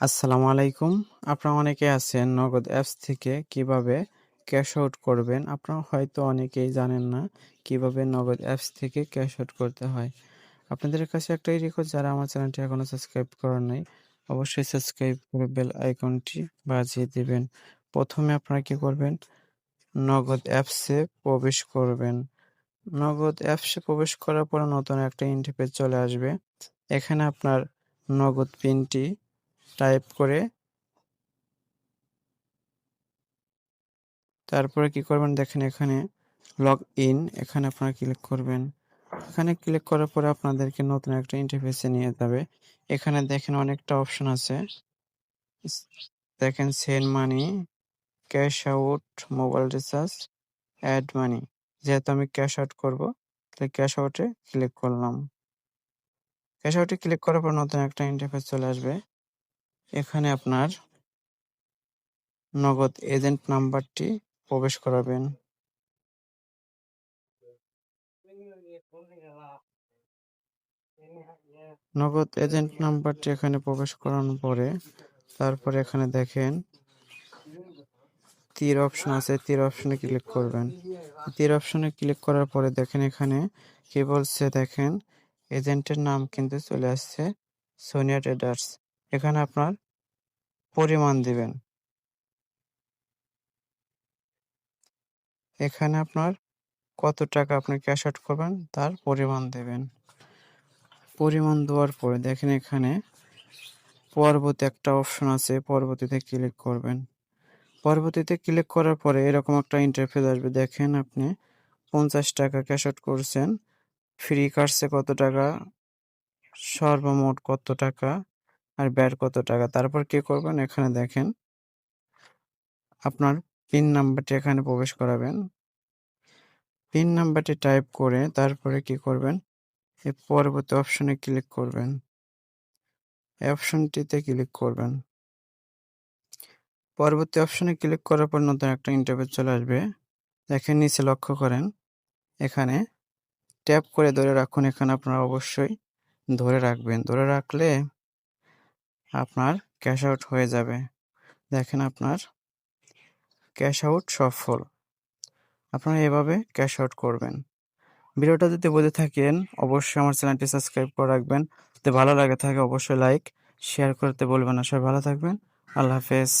আসসালামু আলাইকুম। আপনারা অনেকে আছেন নগদ অ্যাপস থেকে কিভাবে ক্যাশ আউট করবেন। আপনারা হয়তো অনেকেই জানেন না কিভাবে নগদ অ্যাপস থেকে ক্যাশ আউট করতে হয়। আপনাদের কাছে একটাই রিকোয়েস্ট, যারা আমার চ্যানেলটি এখনো সাবস্ক্রাইব করেন নাই, অবশ্যই সাবস্ক্রাইব করে বেল আইকনটি বাজিয়ে দিবেন। প্রথমে আপনারা কি করবেন? নগদ অ্যাপসে প্রবেশ করবেন। নগদ অ্যাপসে প্রবেশ করার পরে নতুন একটা ইন্টারফেস চলে আসবে। এখানে আপনার নগদ পিনটি টাইপ করে তারপরে কি করবেন, দেখেন এখানে লগ ইন, এখানে আপনারা ক্লিক করবেন। এখানে ক্লিক করার পরে আপনাদেরকে নতুন একটা ইন্টারফেসে নিয়ে যাবে। এখানে দেখেন অনেকটা অপশন আছে। দেখেন send money, cash out, mobile recharge, add money. যেহেতু আমি ক্যাশ আউট করব, তাই ক্যাশ আউটে ক্লিক করলাম। ক্যাশ আউটে ক্লিক করার পর নতুন একটা ইন্টারফেস চলে আসবে। এখানে আপনার নগদ এজেন্ট নাম্বারটি প্রবেশ করাবেন। নগদ এজেন্ট নাম্বারটি এখানে প্রবেশ করানোর পরে তারপরে এখানে দেখেন তীর অপশন আছে, তীর অপশনে ক্লিক করবেন। তীর অপশনে ক্লিক করার পরে দেখেন এখানে কি বলছে, দেখেন এজেন্টের নাম কিন্তু চলে আসছে সোনিয়া ট্রেডার্স। এখানে আপনার পরিমাণ দিবেন। এখানে আপনার কত টাকা আপনি ক্যাশ আউট করবেন তার পরিমাণ দেবেন। পরিমাণ দেওয়ার পরে দেখেন এখানে পরবর্তী একটা অপশন আছে, পরবর্তীতে ক্লিক করবেন। পরবর্তীতে ক্লিক করার পরে এরকম একটা ইন্টারফেস আসবে। দেখেন আপনি 50 টাকা ক্যাশ আউট করছেন, ফ্রি কাটছে কত টাকা, সর্বমোট কত টাকা, আর ব্যাড কত টাকা। তারপর কি করবেন, এখানে দেখেন আপনার পিন নাম্বারটি এখানে প্রবেশ করাবেন। পিন নাম্বারটি টাইপ করে তারপরে কি করবেন, এই পরবর্তী অপশনে ক্লিক করবেন। এই অপশনটিতে ক্লিক করবেন। পরবর্তী অপশনে ক্লিক করার পর নতুন একটা ইন্টারফেস চলে আসবে। দেখেন নিচে লক্ষ্য করেন, এখানে ট্যাপ করে ধরে রাখুন। এখানে আপনারা অবশ্যই ধরে রাখবেন, ধরে রাখলে আপনার ক্যাশ আউট হয়ে যাবে। দেখেন আপনার ক্যাশ আউট সফল। আপনারা এভাবে ক্যাশ আউট করবেন। ভিডিওটা যদি বুঝে থাকেন অবশ্যই আমার চ্যানেলটি সাবস্ক্রাইব করে রাখবেন। যদি ভালো লাগে থাকে অবশ্যই লাইক শেয়ার করতে বলবেন না। সবাই ভালো থাকবেন। আল্লাহ হাফেজ।